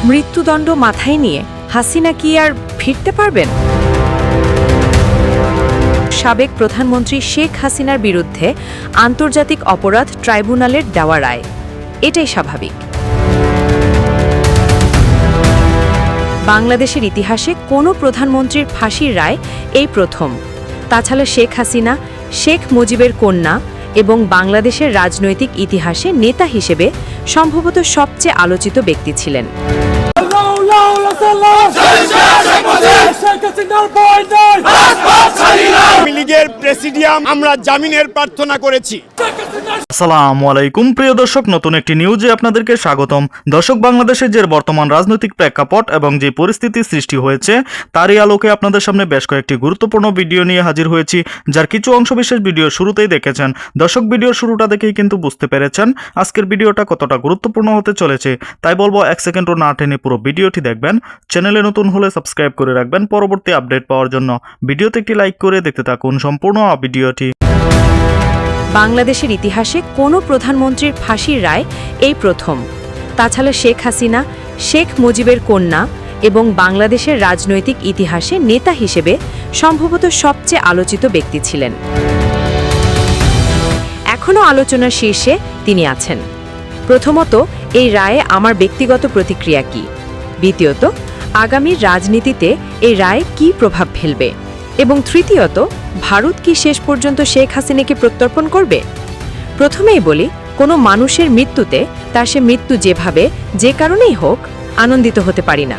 মৃত্যুদণ্ড মাথায় নিয়ে হাসিনা কি আর ফিরতে পারবেন? সাবেক প্রধানমন্ত্রী শেখ হাসিনার বিরুদ্ধে আন্তর্জাতিক অপরাধ ট্রাইব্যুনালের দেওয়া রায়, এটাই স্বাভাবিক। বাংলাদেশের ইতিহাসে কোনো প্রধানমন্ত্রীর ফাঁসির রায় এই প্রথম। তাছাড়া শেখ হাসিনা শেখ মুজিবের কন্যা এবং বাংলাদেশের রাজনৈতিক ইতিহাসে নেতা হিসেবে সম্ভবত সবচেয়ে আলোচিত ব্যক্তি ছিলেন। আওয়ামী লীগের প্রেসিডিয়াম আমরা জামিনের প্রার্থনা করেছি। আসসালামু আলাইকুম প্রিয় দর্শক, নতুন একটি নিউজে আপনাদেরকে স্বাগতম। দর্শক, বাংলাদেশের যে বর্তমান রাজনৈতিক প্রেক্ষাপট এবং যে পরিস্থিতি সৃষ্টি হয়েছে তারই আলোকে আপনাদের সামনে বেশ কয়েকটি গুরুত্বপূর্ণ ভিডিও নিয়ে হাজির হয়েছি, যার কিছু অংশবিশেষ ভিডিও শুরুতেই দেখেছেন। দর্শক, ভিডিওর শুরুটা দেখেই কিন্তু বুঝতে পেরেছেন আজকের ভিডিওটা কতটা গুরুত্বপূর্ণ হতে চলেছে। তাই বলবো এক সেকেন্ডও না টেনে পুরো ভিডিওটি দেখবেন। চ্যানেলে নতুন হলে সাবস্ক্রাইব করে রাখবেন পরবর্তী আপডেট পাওয়ার জন্য। ভিডিওতে একটি লাইক করে দেখতে থাকুন সম্পূর্ণ ভিডিওটি। বাংলাদেশের ইতিহাসে কোনো প্রধানমন্ত্রীর ফাঁসির রায় এই প্রথম। তাছাড়া শেখ হাসিনা শেখ মুজিবের কন্যা এবং বাংলাদেশের রাজনৈতিক ইতিহাসে নেতা হিসেবে সম্ভবত সবচেয়ে আলোচিত ব্যক্তি ছিলেন। এখনও আলোচনার শীর্ষে তিনি আছেন। প্রথমত, এই রায়ে আমার ব্যক্তিগত প্রতিক্রিয়া কি? দ্বিতীয়ত, আগামীর রাজনীতিতে এই রায় কি প্রভাব ফেলবে? এবং তৃতীয়ত, ভারত কি শেষ পর্যন্ত শেখ হাসিনাকে প্রত্যর্পণ করবে? প্রথমেই বলি, কোনো মানুষের মৃত্যুতে তার সে মৃত্যু যেভাবে যে কারণেই হোক আনন্দিত হতে পারি না।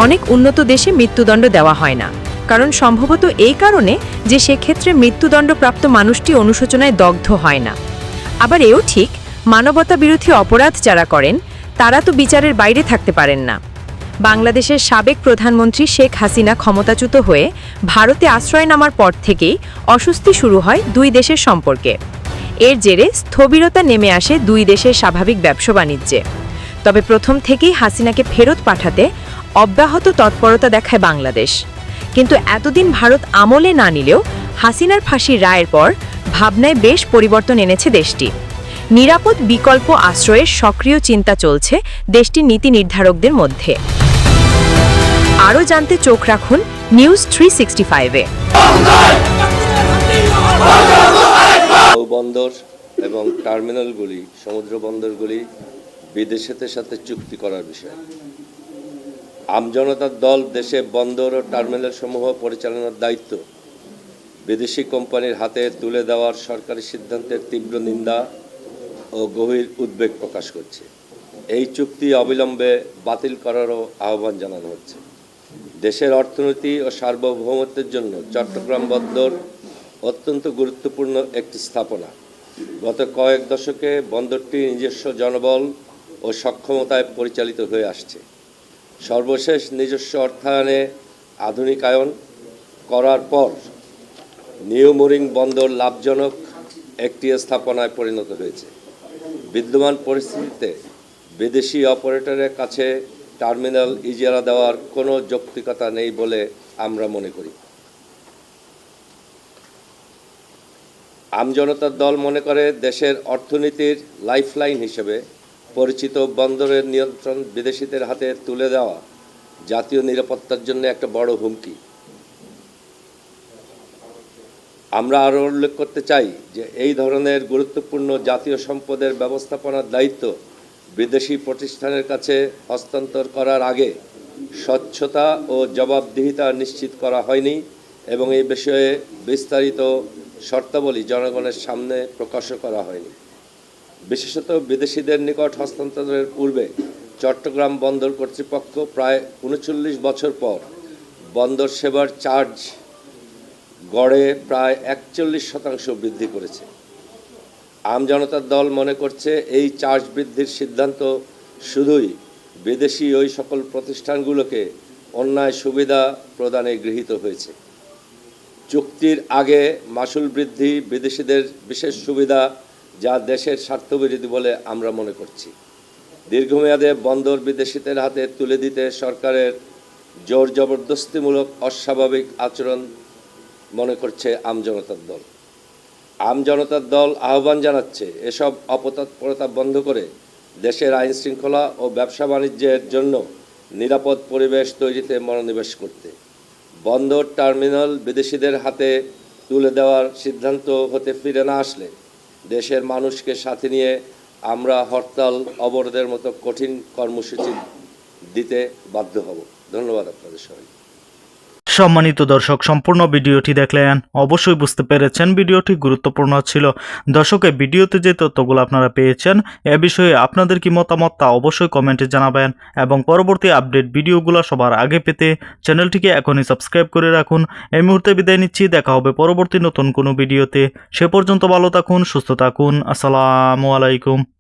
অনেক উন্নত দেশে মৃত্যুদণ্ড দেওয়া হয় না, কারণ সম্ভবত এই কারণে যে সেক্ষেত্রে মৃত্যুদণ্ডপ্রাপ্ত মানুষটি অনুশোচনায় দগ্ধ হয় না। আবার এও ঠিক, মানবতা বিরোধী অপরাধ যারা করেন তারা তো বিচারের বাইরে থাকতে পারেন না। বাংলাদেশের সাবেক প্রধানমন্ত্রী শেখ হাসিনা ক্ষমতাচ্যুত হয়ে ভারতে আশ্রয় নেওয়ার পর থেকেই অস্বস্তি শুরু হয় দুই দেশের সম্পর্কে। এর জেরে স্থবিরতা নেমে আসে দুই দেশের স্বাভাবিক ব্যবসা বাণিজ্যে। তবে প্রথম থেকেই হাসিনাকে ফেরত পাঠাতে অব্যাহত তৎপরতা দেখায় বাংলাদেশ। কিন্তু এতদিন ভারত আমলে না নিলেও হাসিনার ফাঁসির রায়ের পর ভাবনায় বেশ পরিবর্তন এনেছে দেশটি। নিরাপদ বিকল্প আশ্রয়ের সক্রিয় চিন্তা চলছে দেশটির নীতি নির্ধারকদের মধ্যে। আরও জানতে চোখ রাখুন নিউজ 365-এ। নৌবন্দর এবং টার্মিনালগুলি, সমুদ্র বন্দরগুলি বিদেশের সাথে চুক্তি করার বিষয়। আমজনতার দল দেশে বন্দর ও টার্মিনাল সমূহ পরিচালনার দায়িত্ব বিদেশি কোম্পানির হাতে তুলে দেওয়ার সরকারি সিদ্ধান্তের তীব্র নিন্দা ও গভীর উদ্বেগ প্রকাশ করছে। এই চুক্তি অবিলম্বে বাতিল করারও আহ্বান জানানো হচ্ছে। দেশের অর্থনীতি ও সার্বভৌমত্বের জন্য চট্টগ্রাম বন্দর অত্যন্ত গুরুত্বপূর্ণ একটি স্থাপনা। গত কয়েক দশকে বন্দরটি নিজস্ব জনবল ও সক্ষমতায় পরিচালিত হয়ে আসছে। সর্বশেষ নিজস্ব অর্থায়নে আধুনিকায়ন করার পর নিউ মুরিং বন্দর লাভজনক একটি স্থাপনায় পরিণত হয়েছে। বিদ্যমান পরিস্থিতিতে বিদেশি অপারেটরের কাছে টার্মিনাল ইজারা দেওয়ার কোনো যৌক্তিকতা নেই বলে আমরা মনে করি। আমজনতার দল মনে করে দেশের অর্থনীতির লাইফলাইন হিসেবে পরিচিত বন্দরের নিয়ন্ত্রণ বিদেশিদের হাতে তুলে দেওয়া জাতীয় নিরাপত্তার জন্য একটা বড় হুমকি। আমরা আরও উল্লেখ করতে চাই যে এই ধরনের গুরুত্বপূর্ণ জাতীয় সম্পদের ব্যবস্থাপনার দায়িত্ব বিদেশি প্রতিষ্ঠানের কাছে হস্তান্তর করার আগে স্বচ্ছতা ও জবাবদিহিতা নিশ্চিত করা হয়নি এবং এই বিষয়ে বিস্তারিত শর্তাবলী জনগণের সামনে প্রকাশও করা হয়নি। বিশেষত বিদেশিদের নিকট হস্তান্তরের পূর্বে চট্টগ্রাম বন্দর কর্তৃপক্ষ প্রায় ৩৯ বছর পর বন্দর সেবার চার্জ গড়ে প্রায় ৪১% বৃদ্ধি করেছে। আমজনতার দল মনে করছে এই চার্জ বৃদ্ধির সিদ্ধান্ত শুধুই বিদেশি ওই সকল প্রতিষ্ঠানগুলোকে অন্যায় সুবিধা প্রদানে গৃহীত হয়েছে। চুক্তির আগে মাসুল বৃদ্ধি বিদেশিদের বিশেষ সুবিধা, যা দেশের স্বার্থবিরোধী বলে আমরা মনে করছি। দীর্ঘমেয়াদে বন্দর বিদেশিদের হাতে তুলে দিতে সরকারের জোর জবরদস্তিমূলক অস্বাভাবিক আচরণ মনে করছে আমজনতার দল। আমজনতার দল আহ্বান জানাচ্ছে এসব অপতৎপরতা বন্ধ করে দেশের আইন শৃঙ্খলা ও ব্যবসা বাণিজ্যের জন্য নিরাপদ পরিবেশ তৈরিতে মনোনিবেশ করতে। বন্দর টার্মিনাল বিদেশিদের হাতে তুলে দেওয়ার সিদ্ধান্ত হতে ফিরে না আসলে দেশের মানুষকে সাথে নিয়ে আমরা হরতাল অবরোধের মতো কঠিন কর্মসূচি দিতে বাধ্য হব। ধন্যবাদ আপনাদের সবাই। সম্মানিত দর্শক, সম্পূর্ণ ভিডিওটি দেখলেন, অবশ্যই বুঝতে পেরেছেন ভিডিওটি গুরুত্বপূর্ণ ছিল। দর্শক, এই ভিডিওতে যে তথ্যগুলো আপনারা পেয়েছেন এ বিষয়ে আপনাদের কি মতামত তা অবশ্যই কমেন্টে জানাবেন এবং পরবর্তী আপডেট ভিডিওগুলো সবার আগে পেতে চ্যানেলটিকে এখনই সাবস্ক্রাইব করে রাখুন। এই মুহূর্তে বিদায় নিচ্ছি, দেখা হবে পরবর্তী নতুন কোনো ভিডিওতে। সে পর্যন্ত ভালো থাকুন, সুস্থ থাকুন। আসসালামু আলাইকুম।